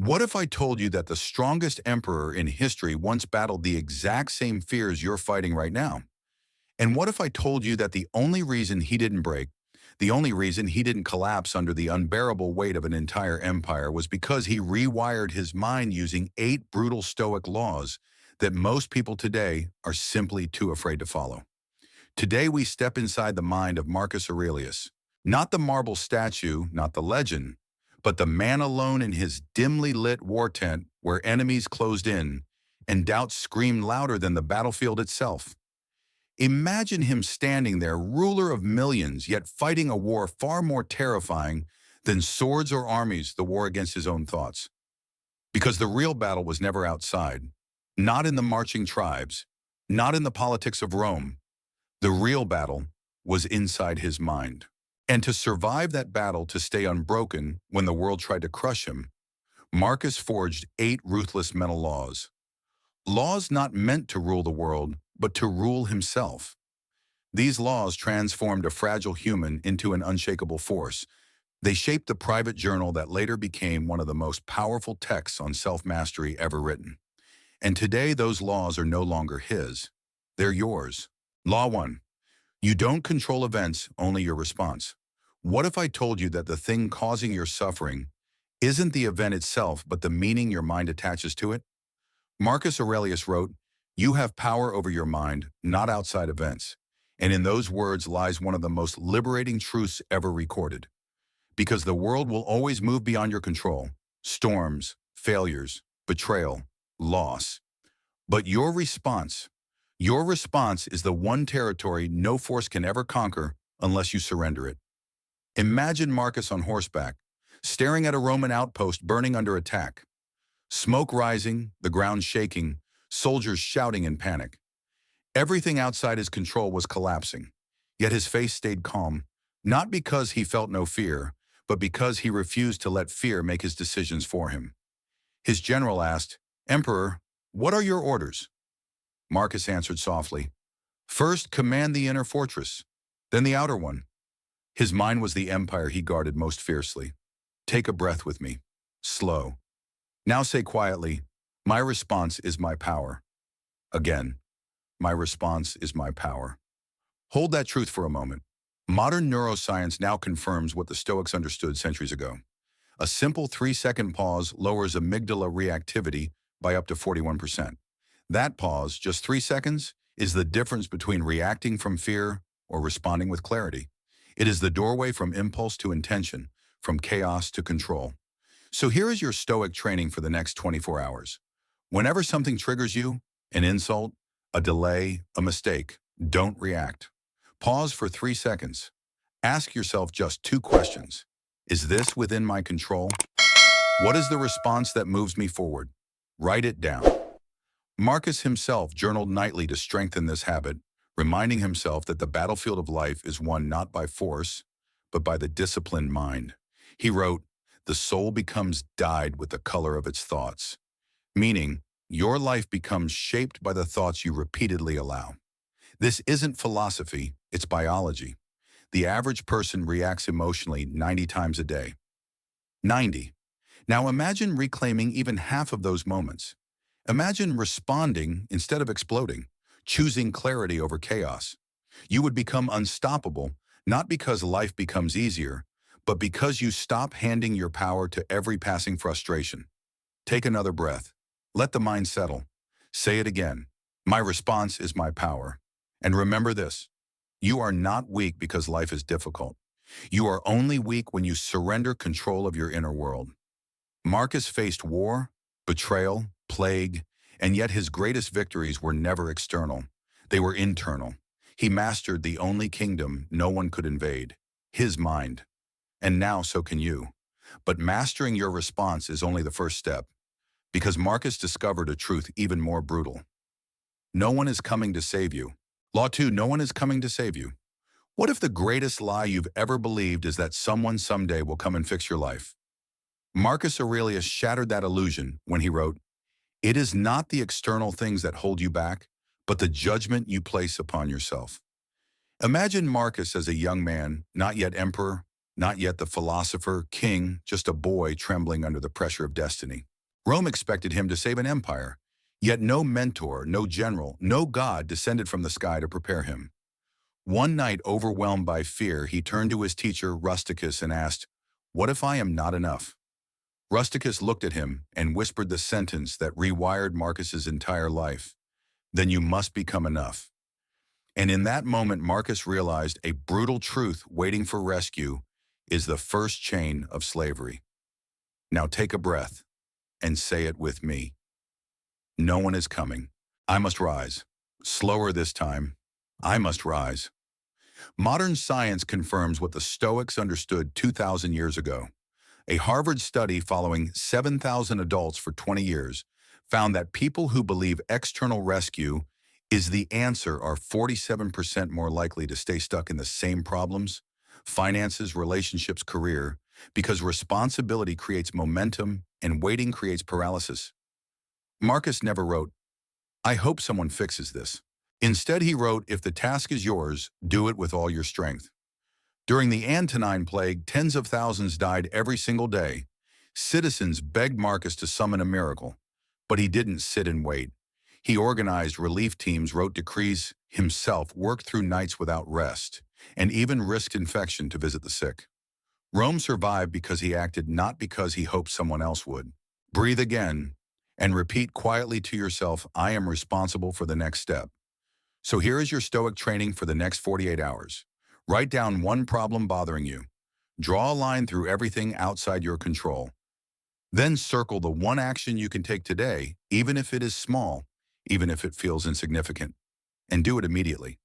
What if I told you that the strongest emperor in history once battled the exact same fears you're fighting right now? And what if I told you that the only reason he didn't break, the only reason he didn't collapse under the unbearable weight of an entire empire was because he rewired his mind using 8 brutal Stoic laws that most people today are simply too afraid to follow? Today we step inside the mind of Marcus Aurelius, not the marble statue, not the legend, but the man alone in his dimly lit war tent where enemies closed in and doubts screamed louder than the battlefield itself. Imagine him standing there, ruler of millions, yet fighting a war far more terrifying than swords or armies, the war against his own thoughts. Because the real battle was never outside, not in the marching tribes, not in the politics of Rome. The real battle was inside his mind. And to survive that battle, to stay unbroken when the world tried to crush him, Marcus forged 8 ruthless mental laws. Laws not meant to rule the world, but to rule himself. These laws transformed a fragile human into an unshakable force. They shaped the private journal that later became one of the most powerful texts on self-mastery ever written. And today those laws are no longer his. They're yours. Law 1. You don't control events, only your response. What if I told you that the thing causing your suffering isn't the event itself, but the meaning your mind attaches to it? Marcus Aurelius wrote, "You have power over your mind, not outside events." And in those words lies one of the most liberating truths ever recorded. Because the world will always move beyond your control. Storms, failures, betrayal, loss. But your response is the one territory no force can ever conquer unless you surrender it. Imagine Marcus on horseback, staring at a Roman outpost burning under attack. Smoke rising, the ground shaking, soldiers shouting in panic. Everything outside his control was collapsing, yet his face stayed calm, not because he felt no fear, but because he refused to let fear make his decisions for him. His general asked, "Emperor, what are your orders?" Marcus answered softly, "First, command the inner fortress, then the outer one." His mind was the empire he guarded most fiercely. "Take a breath with me. Slow. Now say quietly, 'My response is my power.' Again, 'My response is my power.'" Hold that truth for a moment. Modern neuroscience now confirms what the Stoics understood centuries ago. A simple 3-second pause lowers amygdala reactivity by up to 41%. That pause, just 3 seconds, is the difference between reacting from fear or responding with clarity. It is the doorway from impulse to intention, from chaos to control. So here is your Stoic training for the next 24 hours. Whenever something triggers you, an insult, a delay, a mistake, don't react. Pause for 3 seconds. Ask yourself just 2 questions. Is this within my control? What is the response that moves me forward? Write it down. Marcus himself journaled nightly to strengthen this habit, reminding himself that the battlefield of life is won not by force, but by the disciplined mind. He wrote, "The soul becomes dyed with the color of its thoughts," meaning your life becomes shaped by the thoughts you repeatedly allow. This isn't philosophy, it's biology. The average person reacts emotionally 90 times a day. 90. Now imagine reclaiming even half of those moments. Imagine responding instead of exploding, choosing clarity over chaos. You would become unstoppable, not because life becomes easier, but because you stop handing your power to every passing frustration. Take another breath. Let the mind settle. Say it again. My response is my power. And remember this, you are not weak because life is difficult. You are only weak when you surrender control of your inner world. Marcus faced war, betrayal, plague, and yet his greatest victories were never external. They were internal. He mastered the only kingdom no one could invade, his mind. And now so can you. But mastering your response is only the first step, because Marcus discovered a truth even more brutal. No one is coming to save you. Law 2, no one is coming to save you. What if the greatest lie you've ever believed is that someone someday will come and fix your life? Marcus Aurelius shattered that illusion when he wrote, "It is not the external things that hold you back, but the judgment you place upon yourself." Imagine Marcus as a young man, not yet emperor, Not yet the philosopher, king, just a boy trembling under the pressure of destiny. Rome expected him to save an empire, yet no mentor, no general, no god descended from the sky to prepare him. One night, overwhelmed by fear, he turned to his teacher, Rusticus, and asked, "What if I am not enough?" Rusticus looked at him and whispered the sentence that rewired Marcus's entire life. "Then you must become enough." And in that moment, Marcus realized a brutal truth waiting for rescue is the first chain of slavery. Now take a breath and say it with me. No one is coming. I must rise. Slower this time. I must rise. Modern science confirms what the Stoics understood 2,000 years ago. A Harvard study following 7,000 adults for 20 years found that people who believe external rescue is the answer are 47% more likely to stay stuck in the same problems, finances, relationships, career, because responsibility creates momentum and waiting creates paralysis. Marcus never wrote, "I hope someone fixes this." Instead, he wrote, "If the task is yours, do it with all your strength." During the Antonine Plague, tens of thousands died every single day. Citizens begged Marcus to summon a miracle, but he didn't sit and wait. He organized relief teams, wrote decrees himself, worked through nights without rest, and even risked infection to visit the sick. Rome survived because he acted, not because he hoped someone else would. Breathe again and repeat quietly to yourself, "I am responsible for the next step." So here is your Stoic training for the next 48 hours. Write down one problem bothering you. Draw a line through everything outside your control. Then circle the one action you can take today, even if it is small, even if it feels insignificant, and do it immediately.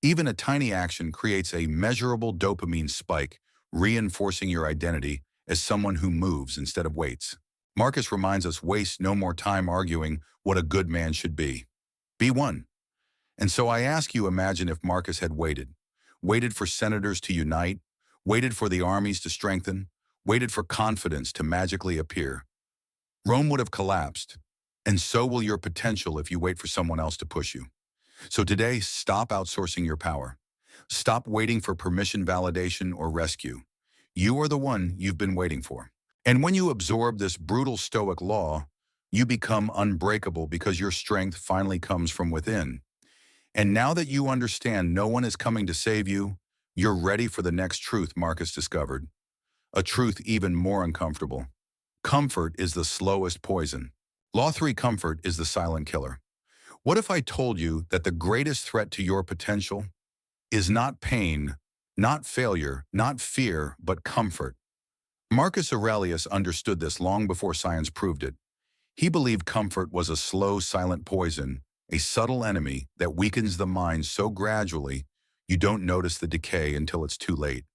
Even a tiny action creates a measurable dopamine spike, reinforcing your identity as someone who moves instead of waits. Marcus reminds us, waste no more time arguing what a good man should be. Be one. And so I ask you, imagine if Marcus had waited for senators to unite, waited for the armies to strengthen, waited for confidence to magically appear. Rome would have collapsed, and so will your potential if you wait for someone else to push you. So today, stop outsourcing your power. Stop waiting for permission, validation, or rescue. You are the one you've been waiting for. And when you absorb this brutal Stoic law, you become unbreakable because your strength finally comes from within. And now that you understand no one is coming to save you, you're ready for the next truth Marcus discovered. A truth even more uncomfortable. Comfort is the slowest poison. Law 3, comfort is the silent killer. What if I told you that the greatest threat to your potential is not pain, not failure, not fear, but comfort? Marcus Aurelius understood this long before science proved it. He believed comfort was a slow, silent poison, a subtle enemy that weakens the mind so gradually you don't notice the decay until it's too late.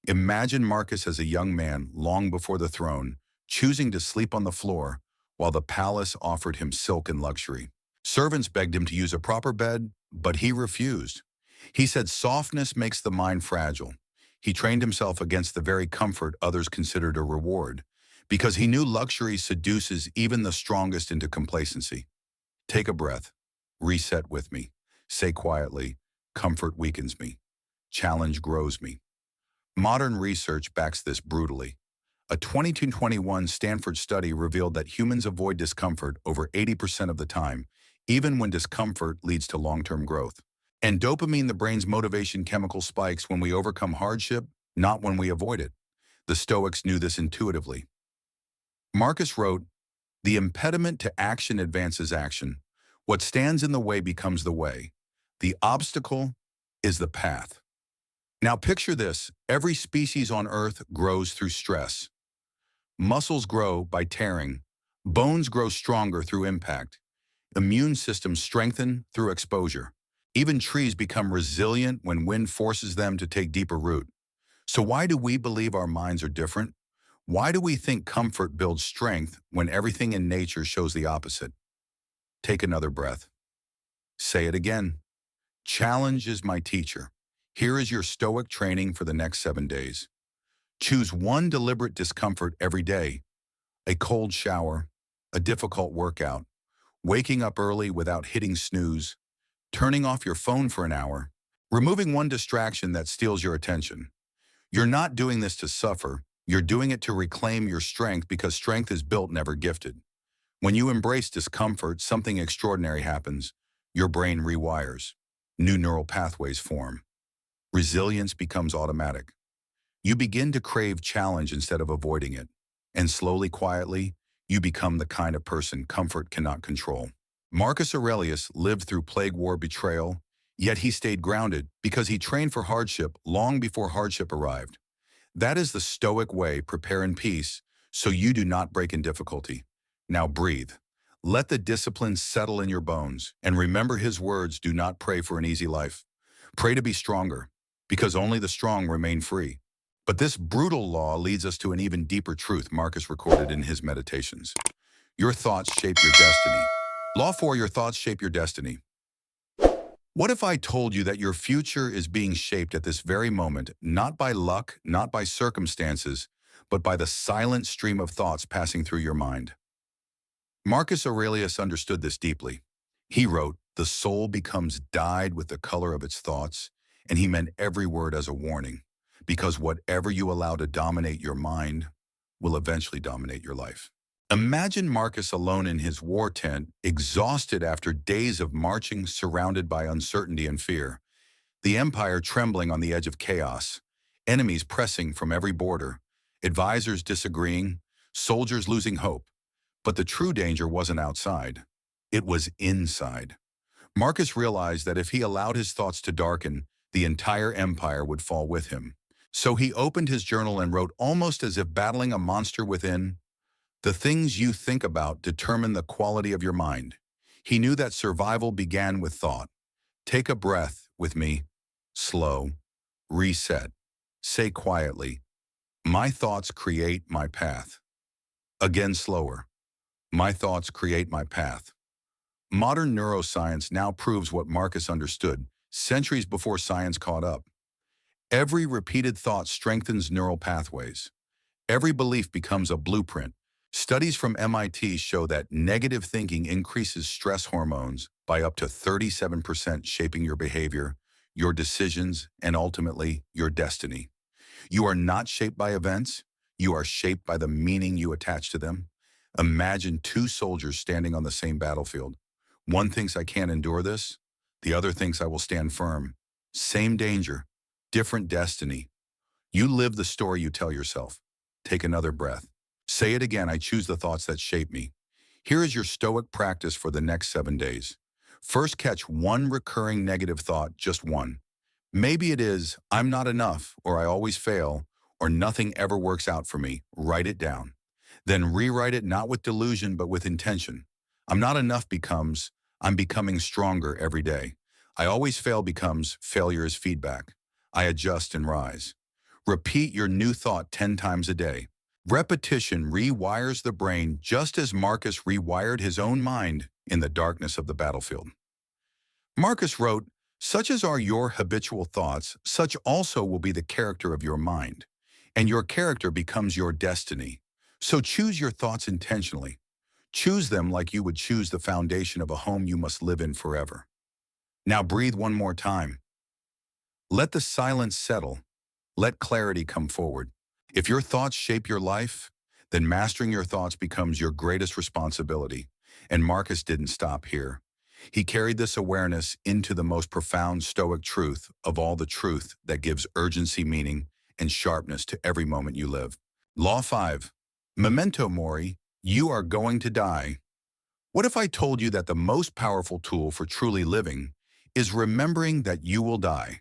Imagine Marcus as a young man, long before the throne, choosing to sleep on the floor while the palace offered him silk and luxury. Servants begged him to use a proper bed, but he refused. He said softness makes the mind fragile. He trained himself against the very comfort others considered a reward, because he knew luxury seduces even the strongest into complacency. Take a breath. Reset with me. Say quietly, comfort weakens me. Challenge grows me. Modern research backs this brutally. A 2021 Stanford study revealed that humans avoid discomfort over 80% of the time, even when discomfort leads to long-term growth. And dopamine, the brain's motivation chemical, spikes when we overcome hardship, not when we avoid it. The Stoics knew this intuitively. Marcus wrote, "The impediment to action advances action. What stands in the way becomes the way. The obstacle is the path." Now picture this, every species on Earth grows through stress. Muscles grow by tearing, bones grow stronger through impact, immune systems strengthen through exposure. Even trees become resilient when wind forces them to take deeper root. So why do we believe our minds are different? Why do we think comfort builds strength when everything in nature shows the opposite? Take another breath. Say it again. Challenge is my teacher. Here is your Stoic training for the next 7 days. Choose one deliberate discomfort every day. A cold shower, a difficult workout, waking up early without hitting snooze, turning off your phone for an hour, removing one distraction that steals your attention. You're not doing this to suffer. You're doing it to reclaim your strength because strength is built, never gifted. When you embrace discomfort, something extraordinary happens. Your brain rewires. New neural pathways form. Resilience becomes automatic. You begin to crave challenge instead of avoiding it. And slowly, quietly, you become the kind of person comfort cannot control. Marcus Aurelius lived through plague war betrayal, yet he stayed grounded because he trained for hardship long before hardship arrived. That is the Stoic way. Prepare in peace so you do not break in difficulty. Now breathe. Let the discipline settle in your bones. And remember his words, do not pray for an easy life. Pray to be stronger, because only the strong remain free. But this brutal law leads us to an even deeper truth Marcus recorded in his meditations. Your thoughts shape your destiny. Law 4, your thoughts shape your destiny. What if I told you that your future is being shaped at this very moment, not by luck, not by circumstances, but by the silent stream of thoughts passing through your mind? Marcus Aurelius understood this deeply. He wrote, "The soul becomes dyed with the color of its thoughts," and he meant every word as a warning, because whatever you allow to dominate your mind will eventually dominate your life. Imagine Marcus alone in his war tent, exhausted after days of marching, surrounded by uncertainty and fear. The empire trembling on the edge of chaos, enemies pressing from every border, advisors disagreeing, soldiers losing hope. But the true danger wasn't outside. It was inside. Marcus realized that if he allowed his thoughts to darken, the entire empire would fall with him. So he opened his journal and wrote, almost as if battling a monster within, "The things you think about determine the quality of your mind." He knew that survival began with thought. Take a breath with me. Slow. Reset. Say quietly, "My thoughts create my path." Again slower. "My thoughts create my path." Modern neuroscience now proves what Marcus understood centuries before science caught up. Every repeated thought strengthens neural pathways. Every belief becomes a blueprint. Studies from MIT show that negative thinking increases stress hormones by up to 37%, shaping your behavior, your decisions, and ultimately, your destiny. You are not shaped by events. You are shaped by the meaning you attach to them. Imagine two soldiers standing on the same battlefield. One thinks, "I can't endure this." The other thinks, "I will stand firm." Same danger, different destiny. You live the story you tell yourself. Take another breath. Say it again, "I choose the thoughts that shape me." Here is your Stoic practice for the next 7 days. First, catch one recurring negative thought, just one. Maybe it is, "I'm not enough," or "I always fail," or "nothing ever works out for me." Write it down. Then rewrite it not with delusion, but with intention. "I'm not enough" becomes, "I'm becoming stronger every day." "I always fail" becomes, "Failure is feedback. I adjust and rise." Repeat your new thought 10 times a day. Repetition rewires the brain just as Marcus rewired his own mind in the darkness of the battlefield. Marcus wrote, "Such as are your habitual thoughts, such also will be the character of your mind, and your character becomes your destiny. So choose your thoughts intentionally. Choose them like you would choose the foundation of a home you must live in forever." Now breathe one more time. Let the silence settle. Let clarity come forward. If your thoughts shape your life, then mastering your thoughts becomes your greatest responsibility. And Marcus didn't stop here. He carried this awareness into the most profound Stoic truth of all, the truth that gives urgency, meaning, and sharpness to every moment you live. Law 5. Memento Mori, you are going to die. What if I told you that the most powerful tool for truly living is remembering that you will die?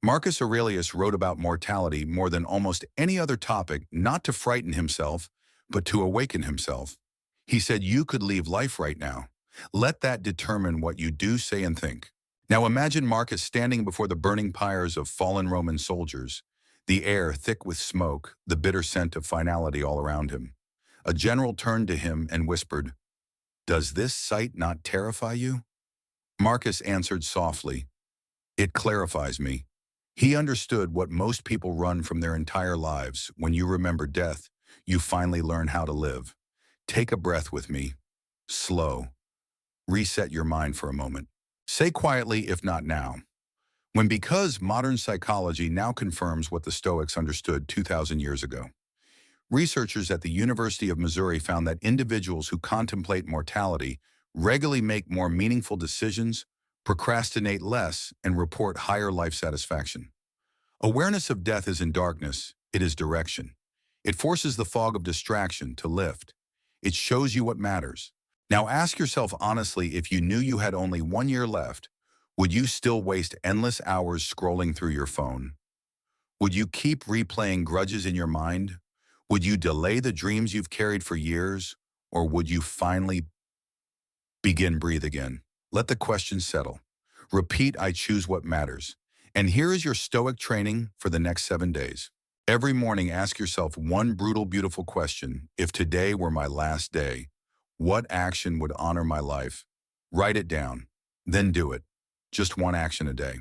Marcus Aurelius wrote about mortality more than almost any other topic, not to frighten himself, but to awaken himself. He said you could leave life right now. Let that determine what you do, say, and think. Now imagine Marcus standing before the burning pyres of fallen Roman soldiers, the air thick with smoke, the bitter scent of finality all around him. A general turned to him and whispered, "Does this sight not terrify you?" Marcus answered softly, "It clarifies me." He understood what most people run from their entire lives. When you remember death, you finally learn how to live. Take a breath with me. Slow. Reset your mind for a moment. Say quietly, if not now, Because modern psychology now confirms what the Stoics understood 2,000 years ago. Researchers at the University of Missouri found that individuals who contemplate mortality regularly make more meaningful decisions, procrastinate less, and report higher life satisfaction. Awareness of death isn't darkness, it is direction. It forces the fog of distraction to lift. It shows you what matters. Now ask yourself honestly, if you knew you had only 1 year left, would you still waste endless hours scrolling through your phone? Would you keep replaying grudges in your mind? Would you delay the dreams you've carried for years? Or would you finally breathe again? Let the question settle. Repeat, I choose what matters. And here is your Stoic training for the next 7 days. Every morning, ask yourself one brutal, beautiful question. If today were my last day, what action would honor my life? Write it down, then do it. Just one action a day.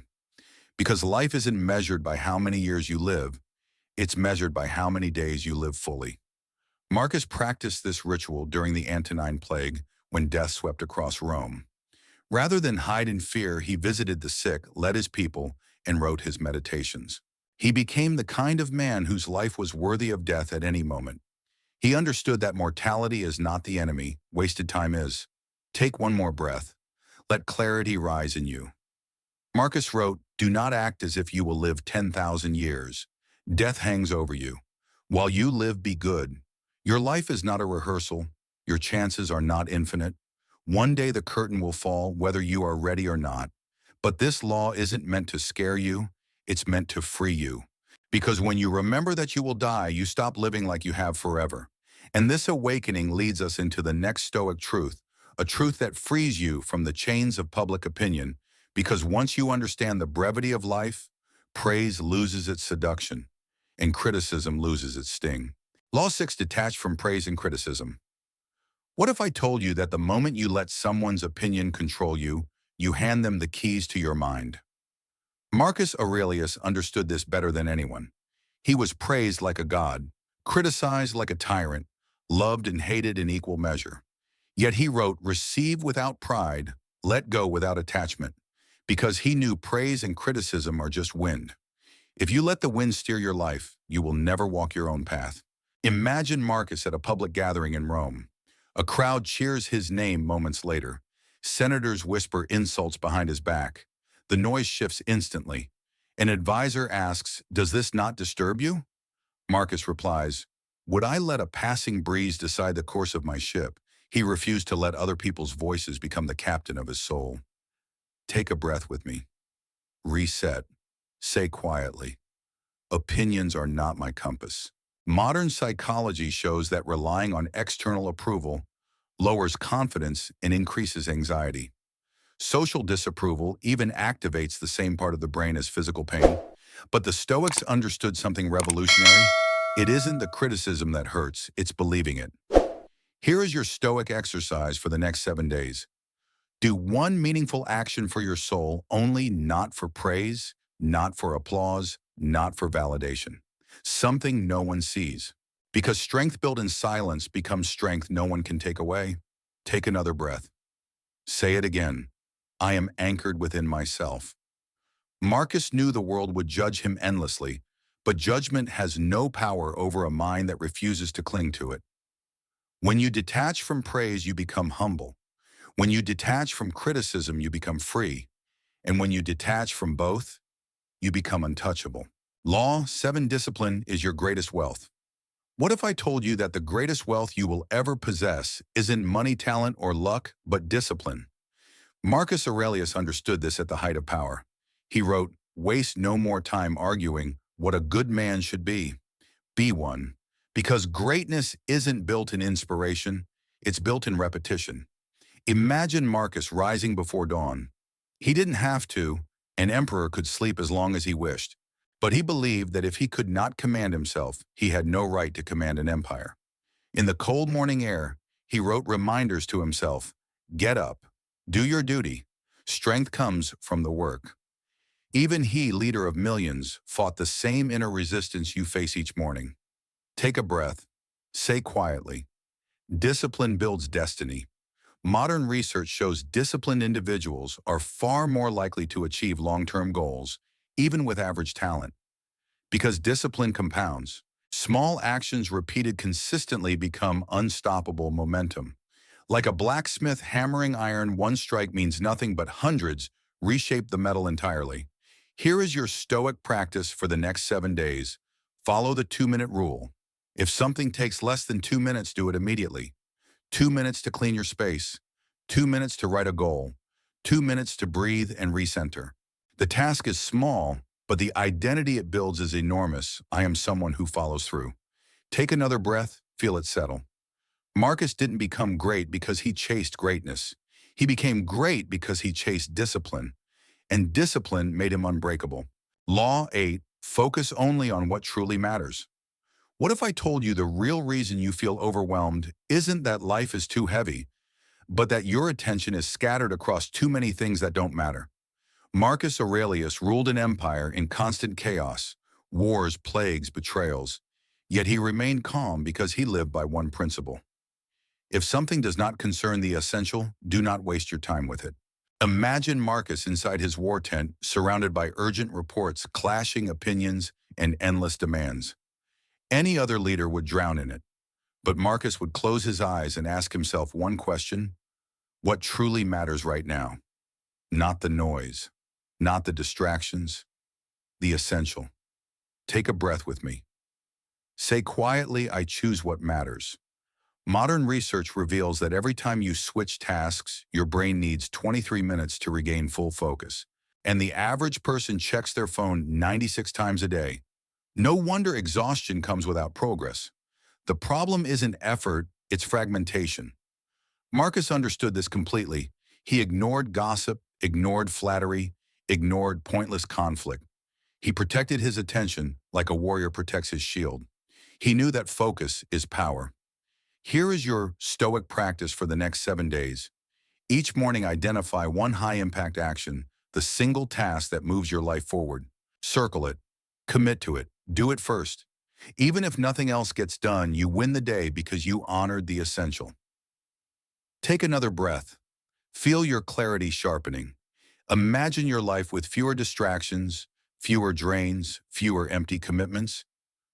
Because life isn't measured by how many years you live, it's measured by how many days you live fully. Marcus practiced this ritual during the Antonine Plague when death swept across Rome. Rather than hide in fear, he visited the sick, led his people, and wrote his meditations. He became the kind of man whose life was worthy of death at any moment. He understood that mortality is not the enemy, wasted time is. Take one more breath. Let clarity rise in you. Marcus wrote, do not act as if you will live 10,000 years. Death hangs over you. While you live, be good. Your life is not a rehearsal. Your chances are not infinite. One day the curtain will fall, whether you are ready or not. But this law isn't meant to scare you. It's meant to free you. Because when you remember that you will die, you stop living like you have forever. And this awakening leads us into the next Stoic truth, a truth that frees you from the chains of public opinion. Because once you understand the brevity of life, praise loses its seduction, and criticism loses its sting. Law 6, detach from praise and criticism. What if I told you that the moment you let someone's opinion control you, you hand them the keys to your mind? Marcus Aurelius understood this better than anyone. He was praised like a god, criticized like a tyrant, loved and hated in equal measure. Yet he wrote, receive without pride, let go without attachment, because he knew praise and criticism are just wind. If you let the wind steer your life, you will never walk your own path. Imagine Marcus at a public gathering in Rome. A crowd cheers his name moments later. Senators whisper insults behind his back. The noise shifts instantly. An advisor asks, does this not disturb you? Marcus replies, would I let a passing breeze decide the course of my ship? He refused to let other people's voices become the captain of his soul. Take a breath with me. Reset. Say quietly, opinions are not my compass. Modern psychology shows that relying on external approval lowers confidence and increases anxiety. Social disapproval even activates the same part of the brain as physical pain. But the Stoics understood something revolutionary. It isn't the criticism that hurts, it's believing it. Here is your Stoic exercise for the next 7 days. Do one meaningful action for your soul, only, not for praise, not for applause, not for validation. Something no one sees. Because strength built in silence becomes strength no one can take away. Take another breath. Say it again. I am anchored within myself. Marcus knew the world would judge him endlessly, but judgment has no power over a mind that refuses to cling to it. When you detach from praise, you become humble. When you detach from criticism, you become free. And when you detach from both, you become untouchable. Law 7, discipline is your greatest wealth. What if I told you that the greatest wealth you will ever possess isn't money, talent, or luck, but discipline? Marcus Aurelius understood this at the height of power. He wrote, waste no more time arguing what a good man should be. Be one. Because greatness isn't built in inspiration, it's built in repetition. Imagine Marcus rising before dawn. He didn't have to. An emperor could sleep as long as he wished. But he believed that if he could not command himself, he had no right to command an empire. In the cold morning air, he wrote reminders to himself, get up, do your duty. Strength comes from the work. Even he, leader of millions, fought the same inner resistance you face each morning. Take a breath. Say quietly, discipline builds destiny. Modern research shows disciplined individuals are far more likely to achieve long-term goals, even with average talent. Because discipline compounds, small actions repeated consistently become unstoppable momentum. Like a blacksmith hammering iron, one strike means nothing but hundreds reshape the metal entirely. Here is your stoic practice for the next 7 days. Follow the 2-minute rule. If something takes less than 2 minutes, do it immediately. 2 minutes to clean your space. 2 minutes to write a goal. 2 minutes to breathe and recenter. The task is small, but the identity it builds is enormous. I am someone who follows through. Take another breath, feel it settle. Marcus didn't become great because he chased greatness. He became great because he chased discipline, and discipline made him unbreakable. Law 8, focus only on what truly matters. What if I told you the real reason you feel overwhelmed isn't that life is too heavy, but that your attention is scattered across too many things that don't matter? Marcus Aurelius ruled an empire in constant chaos, wars, plagues, betrayals, yet he remained calm because he lived by one principle. If something does not concern the essential, do not waste your time with it. Imagine Marcus inside his war tent, surrounded by urgent reports, clashing opinions, and endless demands. Any other leader would drown in it, but Marcus would close his eyes and ask himself one question: what truly matters right now? Not the noise, not the distractions, the essential. Take a breath with me. Say quietly, I choose what matters. Modern research reveals that every time you switch tasks, your brain needs 23 minutes to regain full focus. And the average person checks their phone 96 times a day. No wonder exhaustion comes without progress. The problem isn't effort, it's fragmentation. Marcus understood this completely. He ignored gossip, ignored flattery, ignored pointless conflict. He protected his attention like a warrior protects his shield. He knew that focus is power. Here is your stoic practice for the next 7 days. Each morning, identify one high-impact action, the single task that moves your life forward. Circle it. Commit to it. Do it first. Even if nothing else gets done, you win the day because you honored the essential. Take another breath. Feel your clarity sharpening. Imagine your life with fewer distractions, fewer drains, fewer empty commitments.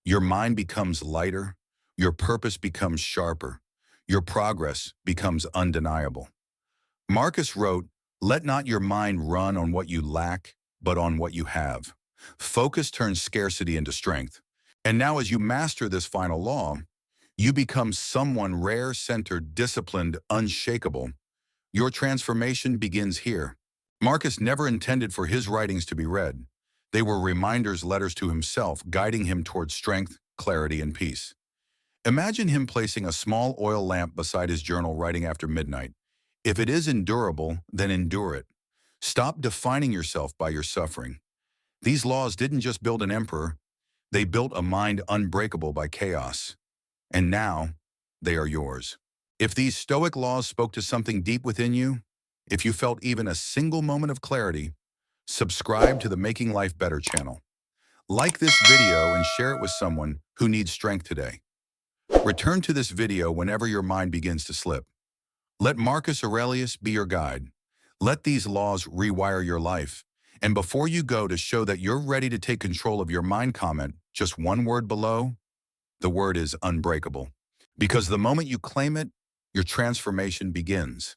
Your mind becomes lighter. Your purpose becomes sharper. Your progress becomes undeniable. Marcus wrote, "Let not your mind run on what you lack, but on what you have." Focus turns scarcity into strength. And now as you master this final law, you become someone rare, centered, disciplined, unshakable. Your transformation begins here. Marcus never intended for his writings to be read. They were reminders, letters to himself, guiding him towards strength, clarity, and peace. Imagine him placing a small oil lamp beside his journal, writing after midnight. If it is endurable, then endure it. Stop defining yourself by your suffering. These laws didn't just build an emperor, they built a mind unbreakable by chaos. And now, they are yours. If these stoic laws spoke to something deep within you, if you felt even a single moment of clarity, subscribe to the Making Life Better channel. Like this video and share it with someone who needs strength today. Return to this video whenever your mind begins to slip. Let Marcus Aurelius be your guide. Let these laws rewire your life. And before you go, to show that you're ready to take control of your mind, comment just one word below. The word is unbreakable. Because the moment you claim it, your transformation begins.